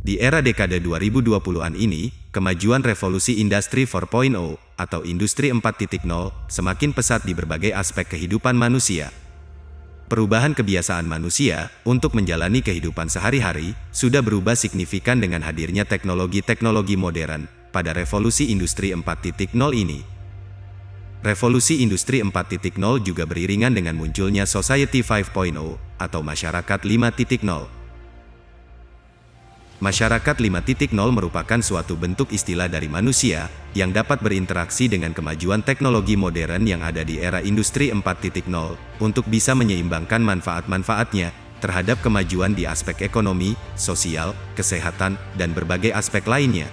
Di era dekade 2020-an ini, kemajuan revolusi industri 4.0 atau industri 4.0 semakin pesat di berbagai aspek kehidupan manusia. Perubahan kebiasaan manusia untuk menjalani kehidupan sehari-hari sudah berubah signifikan dengan hadirnya teknologi-teknologi modern pada revolusi industri 4.0 ini. Revolusi industri 4.0 juga beriringan dengan munculnya Society 5.0 atau masyarakat 5.0. Masyarakat 5.0 merupakan suatu bentuk istilah dari manusia yang dapat berinteraksi dengan kemajuan teknologi modern yang ada di era industri 4.0 untuk bisa menyeimbangkan manfaat-manfaatnya terhadap kemajuan di aspek ekonomi, sosial, kesehatan, dan berbagai aspek lainnya.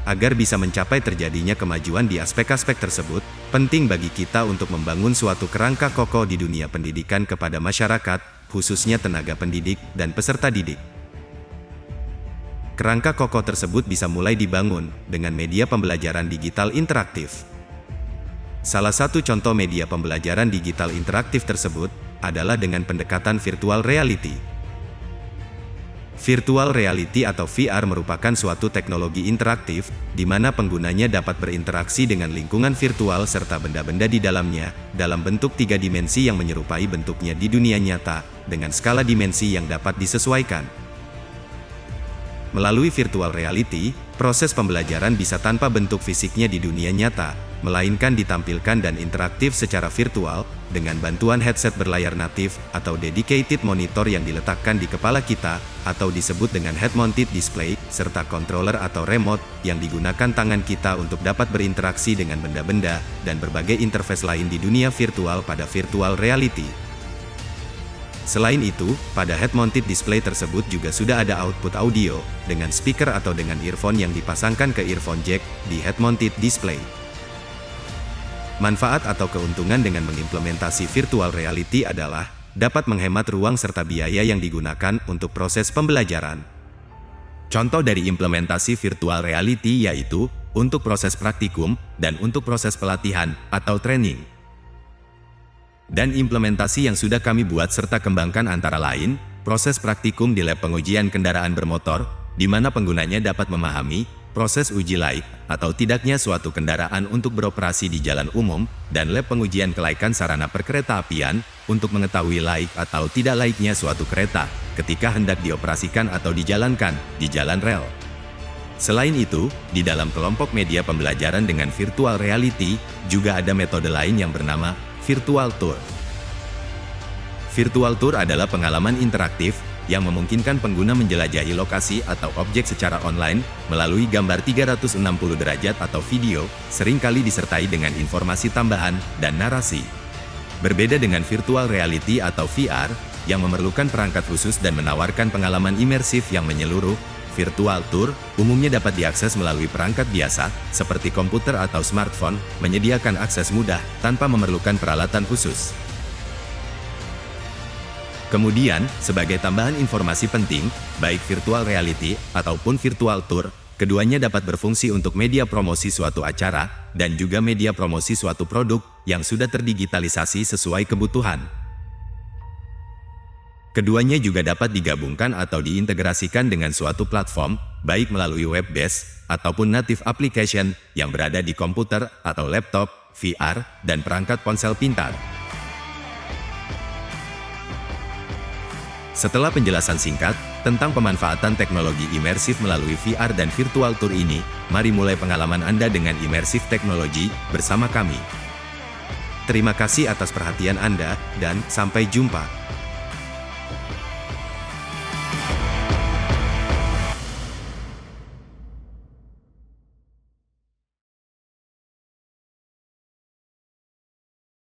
Agar bisa mencapai terjadinya kemajuan di aspek-aspek tersebut, penting bagi kita untuk membangun suatu kerangka kokoh di dunia pendidikan kepada masyarakat, khususnya tenaga pendidik dan peserta didik. Kerangka kokoh tersebut bisa mulai dibangun dengan media pembelajaran digital interaktif. Salah satu contoh media pembelajaran digital interaktif tersebut adalah dengan pendekatan virtual reality. Virtual reality atau VR merupakan suatu teknologi interaktif di mana penggunanya dapat berinteraksi dengan lingkungan virtual serta benda-benda di dalamnya dalam bentuk 3 dimensi yang menyerupai bentuknya di dunia nyata dengan skala dimensi yang dapat disesuaikan. Melalui virtual reality, proses pembelajaran bisa tanpa bentuk fisiknya di dunia nyata, melainkan ditampilkan dan interaktif secara virtual, dengan bantuan headset berlayar natif, atau dedicated monitor yang diletakkan di kepala kita, atau disebut dengan head-mounted display, serta controller atau remote, yang digunakan tangan kita untuk dapat berinteraksi dengan benda-benda, dan berbagai interface lain di dunia virtual pada virtual reality. Selain itu, pada head-mounted display tersebut juga sudah ada output audio, dengan speaker atau dengan earphone yang dipasangkan ke earphone jack di head-mounted display. Manfaat atau keuntungan dengan mengimplementasi virtual reality adalah dapat menghemat ruang serta biaya yang digunakan untuk proses pembelajaran. Contoh dari implementasi virtual reality yaitu untuk proses praktikum dan untuk proses pelatihan atau training. Dan implementasi yang sudah kami buat serta kembangkan antara lain, proses praktikum di lab pengujian kendaraan bermotor, di mana penggunanya dapat memahami proses uji laik atau tidaknya suatu kendaraan untuk beroperasi di jalan umum, dan lab pengujian kelaikan sarana perkeretaapian, untuk mengetahui laik atau tidak laiknya suatu kereta, ketika hendak dioperasikan atau dijalankan di jalan rel. Selain itu, di dalam kelompok media pembelajaran dengan virtual reality, juga ada metode lain yang bernama Virtual Tour. Virtual Tour adalah pengalaman interaktif yang memungkinkan pengguna menjelajahi lokasi atau objek secara online melalui gambar 360 derajat atau video, seringkali disertai dengan informasi tambahan dan narasi. Berbeda dengan virtual reality atau VR, yang memerlukan perangkat khusus dan menawarkan pengalaman imersif yang menyeluruh, Virtual Tour umumnya dapat diakses melalui perangkat biasa, seperti komputer atau smartphone, menyediakan akses mudah tanpa memerlukan peralatan khusus. Kemudian, sebagai tambahan informasi penting, baik virtual reality ataupun virtual tour, keduanya dapat berfungsi untuk media promosi suatu acara, dan juga media promosi suatu produk yang sudah terdigitalisasi sesuai kebutuhan. Keduanya juga dapat digabungkan atau diintegrasikan dengan suatu platform, baik melalui web-based ataupun native application yang berada di komputer atau laptop, VR, dan perangkat ponsel pintar. Setelah penjelasan singkat tentang pemanfaatan teknologi imersif melalui VR dan virtual tour ini, mari mulai pengalaman Anda dengan imersif teknologi bersama kami. Terima kasih atas perhatian Anda, dan sampai jumpa.